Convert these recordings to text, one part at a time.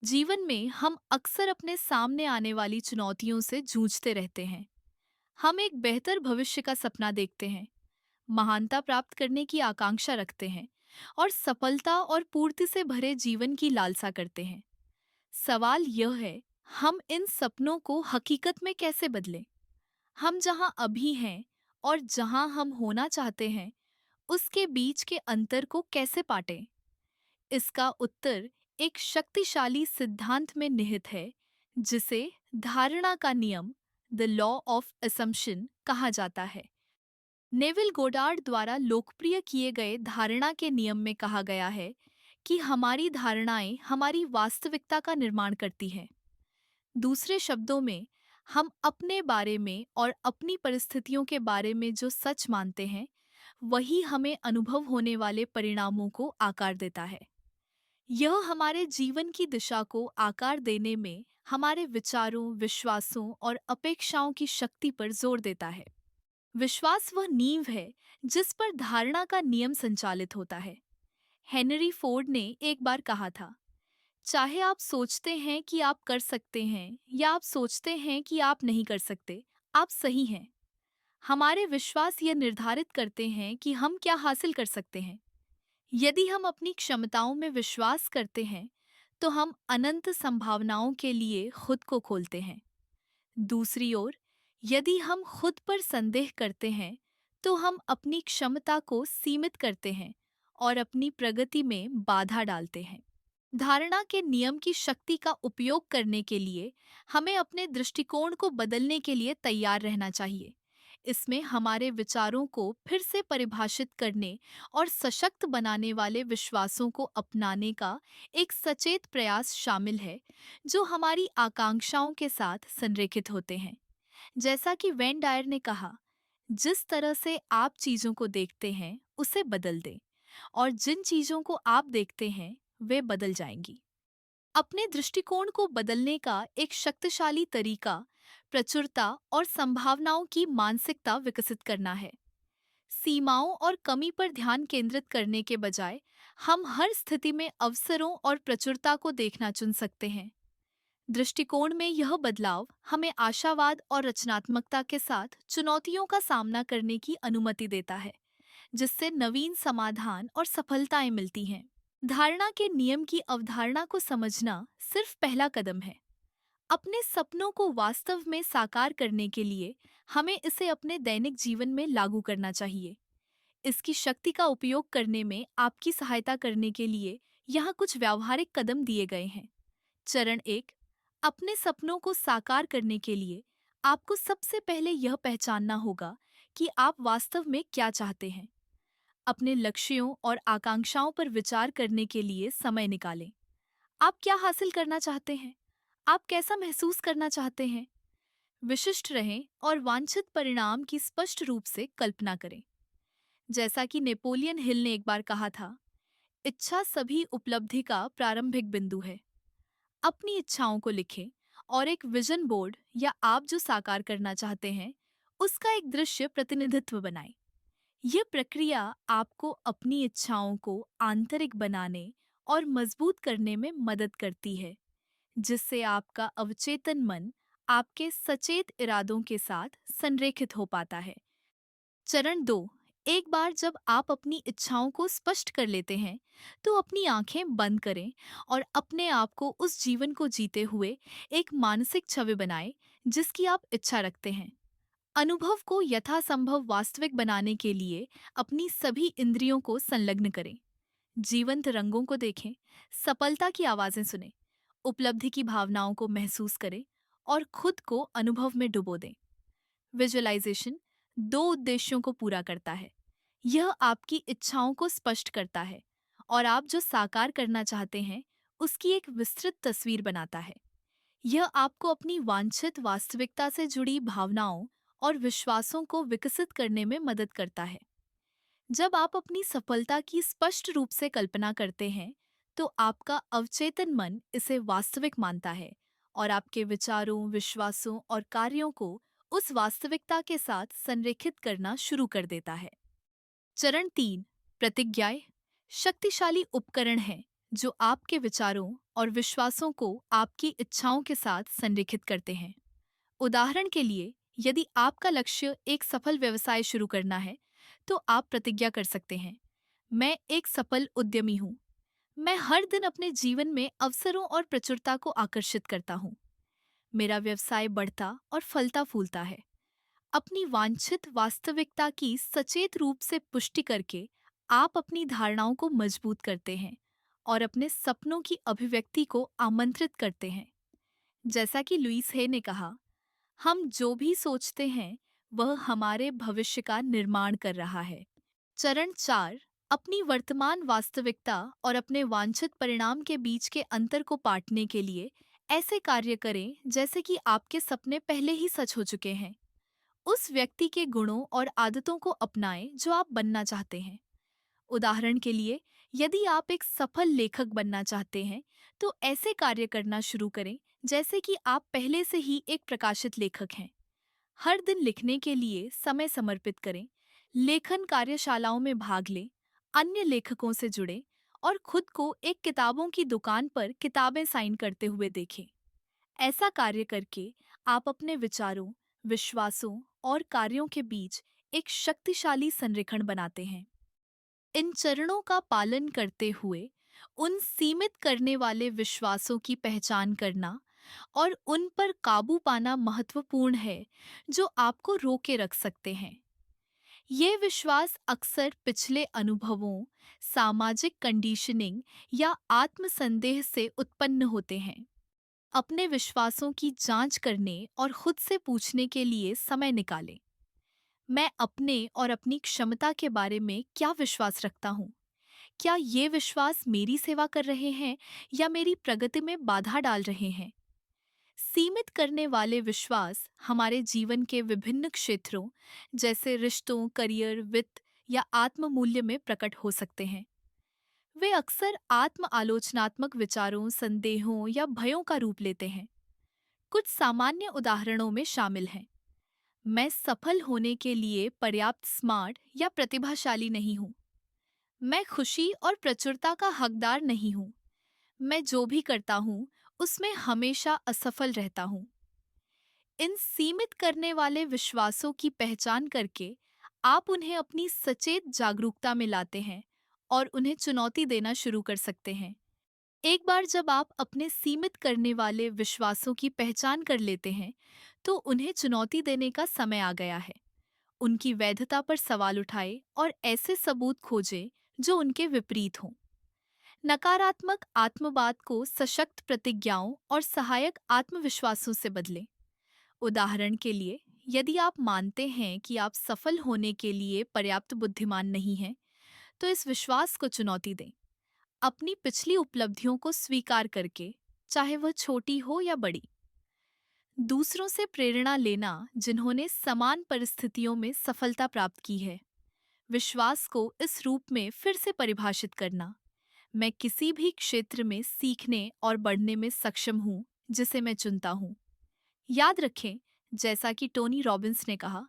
जीवन में हम अक्सर अपने सामने आने वाली चुनौतियों से जूझते रहते हैं। हम एक बेहतर भविष्य का सपना देखते हैं, महानता प्राप्त करने की आकांक्षा रखते हैं और सफलता और पूर्ति से भरे जीवन की लालसा करते हैं। सवाल यह है, हम इन सपनों को हकीकत में कैसे बदलें? हम जहां अभी हैं और जहां हम होना चाहते हैं, उसके बीच के अंतर को कैसे पाटें? इसका उत्तर एक शक्तिशाली सिद्धांत में निहित है, जिसे धारणा का नियम, द लॉ ऑफ असम्पशन कहा जाता है। नेविल गोडार्ड द्वारा लोकप्रिय किए गए धारणा के नियम में कहा गया है कि हमारी धारणाएं हमारी वास्तविकता का निर्माण करती हैं। दूसरे शब्दों में, हम अपने बारे में और अपनी परिस्थितियों के बारे में जो सच मानते हैं, वही हमें अनुभव होने वाले परिणामों को आकार देता है। यह हमारे जीवन की दिशा को आकार देने में हमारे विचारों, विश्वासों और अपेक्षाओं की शक्ति पर जोर देता है। विश्वास वह नींव है जिस पर धारणा का नियम संचालित होता है। हेनरी फोर्ड ने एक बार कहा था, चाहे आप सोचते हैं कि आप कर सकते हैं या आप सोचते हैं कि आप नहीं कर सकते, आप सही हैं। हमारे विश्वास यह निर्धारित करते हैं कि हम क्या हासिल कर सकते हैं। यदि हम अपनी क्षमताओं में विश्वास करते हैं, तो हम अनंत संभावनाओं के लिए खुद को खोलते हैं। दूसरी ओर, यदि हम खुद पर संदेह करते हैं, तो हम अपनी क्षमता को सीमित करते हैं और अपनी प्रगति में बाधा डालते हैं। धारणा के नियम की शक्ति का उपयोग करने के लिए हमें अपने दृष्टिकोण को बदलने के लिए तैयार रहना चाहिए। इसमें हमारे विचारों को फिर से परिभाषित करने और सशक्त बनाने वाले विश्वासों को अपनाने का एक सचेत प्रयास शामिल है, जो हमारी आकांक्षाओं के साथ संरेखित होते हैं। जैसा कि वेन डायर ने कहा, जिस तरह से आप चीजों को देखते हैं उसे बदल दें, और जिन चीजों को आप देखते हैं वे बदल जाएंगी। अपने दृष्टिकोण को बदलने का एक शक्तिशाली तरीका प्रचुरता और संभावनाओं की मानसिकता विकसित करना है। सीमाओं और कमी पर ध्यान केंद्रित करने के बजाय हम हर स्थिति में अवसरों और प्रचुरता को देखना चुन सकते हैं। दृष्टिकोण में यह बदलाव हमें आशावाद और रचनात्मकता के साथ चुनौतियों का सामना करने की अनुमति देता है, जिससे नवीन समाधान और सफलताएं मिलती हैं। धारणा के नियम की अवधारणा को समझना सिर्फ पहला कदम है। अपने सपनों को वास्तव में साकार करने के लिए हमें इसे अपने दैनिक जीवन में लागू करना चाहिए। इसकी शक्ति का उपयोग करने में आपकी सहायता करने के लिए यहाँ कुछ व्यावहारिक कदम दिए गए हैं। चरण 1, अपने सपनों को साकार करने के लिए आपको सबसे पहले यह पहचानना होगा कि आप वास्तव में क्या चाहते हैं। अपने लक्ष्यों और आकांक्षाओं पर विचार करने के लिए समय निकालें। आप क्या हासिल करना चाहते हैं? आप कैसा महसूस करना चाहते हैं? विशिष्ट रहें और वांछित परिणाम की स्पष्ट रूप से कल्पना करें। जैसा कि नेपोलियन हिल ने एक बार कहा था, इच्छा सभी उपलब्धि का प्रारंभिक बिंदु है। अपनी इच्छाओं को लिखें और एक विजन बोर्ड या आप जो साकार करना चाहते हैं, उसका एक दृश्य प्रतिनिधित्व बनाएं। यह प्रक्रिया आपको अपनी इच्छाओं को आंतरिक बनाने और मजबूत करने में मदद करती है, जिससे आपका अवचेतन मन आपके सचेत इरादों के साथ संरेखित हो पाता है। चरण 2, एक बार जब आप अपनी इच्छाओं को स्पष्ट कर लेते हैं, तो अपनी आंखें बंद करें और अपने आप को उस जीवन को जीते हुए एक मानसिक छवि बनाएं जिसकी आप इच्छा रखते हैं। अनुभव को यथासंभव वास्तविक बनाने के लिए अपनी सभी इंद्रियों को संलग्न करें। जीवंत रंगों को देखें, सफलता की आवाजें सुनें, उपलब्धि की भावनाओं को महसूस करें और खुद को अनुभव में डुबो दें। विजुअलाइजेशन दो उद्देश्यों को पूरा करता है। यह आपकी इच्छाओं को स्पष्ट करता है और आप जो साकार करना चाहते हैं उसकी एक विस्तृत तस्वीर बनाता है। यह आपको अपनी वांछित वास्तविकता से जुड़ी भावनाओं और विश्वासों को विकसित करने में मदद करता है। जब आप अपनी सफलता की स्पष्ट रूप से कल्पना करते हैं, तो आपका अवचेतन मन इसे वास्तविक मानता है और आपके विचारों, विश्वासों और कार्यों को उस वास्तविकता के साथ संरेखित करना शुरू कर देता है। चरण 3, प्रतिज्ञाएं शक्तिशाली उपकरण हैं जो आपके विचारों और विश्वासों को आपकी इच्छाओं के साथ संरेखित करते हैं। उदाहरण के लिए, यदि आपका लक्ष्य एक सफल व्यवसाय शुरू करना है, तो आप प्रतिज्ञा कर सकते हैं, मैं एक सफल उद्यमी हूँ। मैं हर दिन अपने जीवन में अवसरों और प्रचुरता को आकर्षित करता हूँ। मेरा व्यवसाय बढ़ता और फलता फूलता है। अपनी वांछित वास्तविकता की सचेत रूप से पुष्टि करके आप अपनी धारणाओं को मजबूत करते हैं और अपने सपनों की अभिव्यक्ति को आमंत्रित करते हैं। जैसा कि लुईस हे ने कहा, हम जो भी सोचते हैं वह हमारे भविष्य का निर्माण कर रहा है। चरण 4, अपनी वर्तमान वास्तविकता और अपने वांछित परिणाम के बीच के अंतर को पाटने के लिए ऐसे कार्य करें जैसे कि आपके सपने पहले ही सच हो चुके हैं। उस व्यक्ति के गुणों और आदतों को अपनाएं जो आप बनना चाहते हैं। उदाहरण के लिए, यदि आप एक सफल लेखक बनना चाहते हैं, तो ऐसे कार्य करना शुरू करें जैसे कि आप पहले से ही एक प्रकाशित लेखक हैं। हर दिन लिखने के लिए समय समर्पित करें, लेखन कार्यशालाओं में भाग लें, अन्य लेखकों से जुड़ें और खुद को एक किताबों की दुकान पर किताबें साइन करते हुए देखें। ऐसा कार्य करके आप अपने विचारों, विश्वासों और कार्यों के बीच एक शक्तिशाली संरेखण बनाते हैं। इन चरणों का पालन करते हुए उन सीमित करने वाले विश्वासों की पहचान करना और उन पर काबू पाना महत्वपूर्ण है जो आपको रोके रख सकते हैं। ये विश्वास अक्सर पिछले अनुभवों, सामाजिक कंडीशनिंग या आत्मसंदेह से उत्पन्न होते हैं। अपने विश्वासों की जांच करने और खुद से पूछने के लिए समय निकालें। मैं अपने और अपनी क्षमता के बारे में क्या विश्वास रखता हूँ? क्या ये विश्वास मेरी सेवा कर रहे हैं या मेरी प्रगति में बाधा डाल रहे हैं? सीमित करने वाले विश्वास हमारे जीवन के विभिन्न क्षेत्रों जैसे रिश्तों, करियर, वित्त या आत्म मूल्य में प्रकट हो सकते हैं। वे अक्सर आत्म आलोचनात्मक विचारों, संदेहों या भयों का रूप लेते हैं। कुछ सामान्य उदाहरणों में शामिल हैं, मैं सफल होने के लिए पर्याप्त स्मार्ट या प्रतिभाशाली नहीं हूँ। मैं खुशी और प्रचुरता का हकदार नहीं हूँ। मैं जो भी करता हूँ उसमें हमेशा असफल रहता हूँ। इन सीमित करने वाले विश्वासों की पहचान करके आप उन्हें अपनी सचेत जागरूकता में लाते हैं और उन्हें चुनौती देना शुरू कर सकते हैं। एक बार जब आप अपने सीमित करने वाले विश्वासों की पहचान कर लेते हैं, तो उन्हें चुनौती देने का समय आ गया है। उनकी वैधता पर सवाल उठाएं और ऐसे सबूत खोजें जो उनके विपरीत हों। नकारात्मक आत्मवाद को सशक्त प्रतिज्ञाओं और सहायक आत्मविश्वासों से बदलें। उदाहरण के लिए, यदि आप मानते हैं कि आप सफल होने के लिए पर्याप्त बुद्धिमान नहीं हैं, तो इस विश्वास को चुनौती दें। अपनी पिछली उपलब्धियों को स्वीकार करके, चाहे वह छोटी हो या बड़ी। दूसरों से प्रेरणा लेना जिन्होंने समान परिस्थितियों में सफलता प्राप्त की है। विश्वास को इस रूप में फिर से परिभाषित करना, मैं किसी भी क्षेत्र में सीखने और बढ़ने में सक्षम हूँ जिसे मैं चुनता हूँ। याद रखें, जैसा कि टोनी रॉबिन्स ने कहा,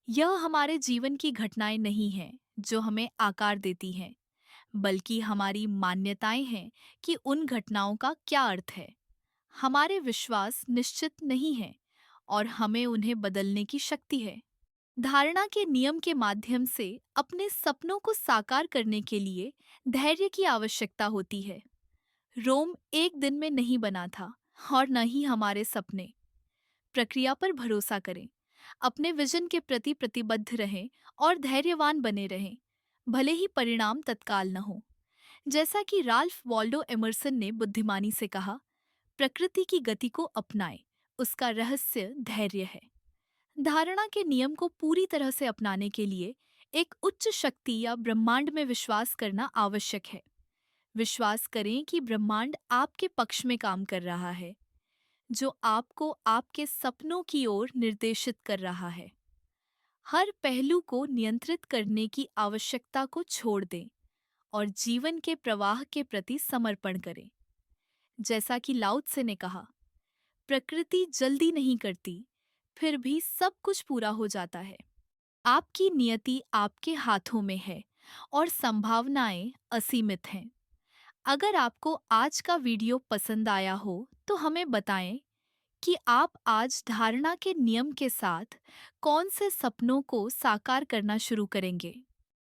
यह हमारे जीवन की घटनाएं नहीं हैं जो हमें आकार देती हैं, बल्कि हमारी मान्यताएं हैं कि उन घटनाओं का क्या अर्थ है। हमारे विश्वास निश्चित नहीं हैं और हमें उन्हें बदलने की शक्ति है। धारणा के नियम के माध्यम से अपने सपनों को साकार करने के लिए धैर्य की आवश्यकता होती है। रोम एक दिन में नहीं बना था और न ही हमारे सपने। प्रक्रिया पर भरोसा करें, अपने विजन के प्रति प्रतिबद्ध रहें और धैर्यवान बने रहें, भले ही परिणाम तत्काल न हो। जैसा कि राल्फ वॉल्डो एमर्सन ने बुद्धिमानी से कहा, प्रकृति की गति को अपनाएं, उसका रहस्य धैर्य है। धारणा के नियम को पूरी तरह से अपनाने के लिए एक उच्च शक्ति या ब्रह्मांड में विश्वास करना आवश्यक है। विश्वास करें कि ब्रह्मांड आपके पक्ष में काम कर रहा है, जो आपको आपके सपनों की ओर निर्देशित कर रहा है। हर पहलू को नियंत्रित करने की आवश्यकता को छोड़ दें और जीवन के प्रवाह के प्रति समर्पण करें। जैसा कि लाओ त्से ने कहा, प्रकृति जल्दी नहीं करती, फिर भी सब कुछ पूरा हो जाता है। आपकी नियति आपके हाथों में है और संभावनाएं असीमित हैं। अगर आपको आज का वीडियो पसंद आया हो तो हमें बताएं कि आप आज धारणा के नियम के साथ कौन से सपनों को साकार करना शुरू करेंगे।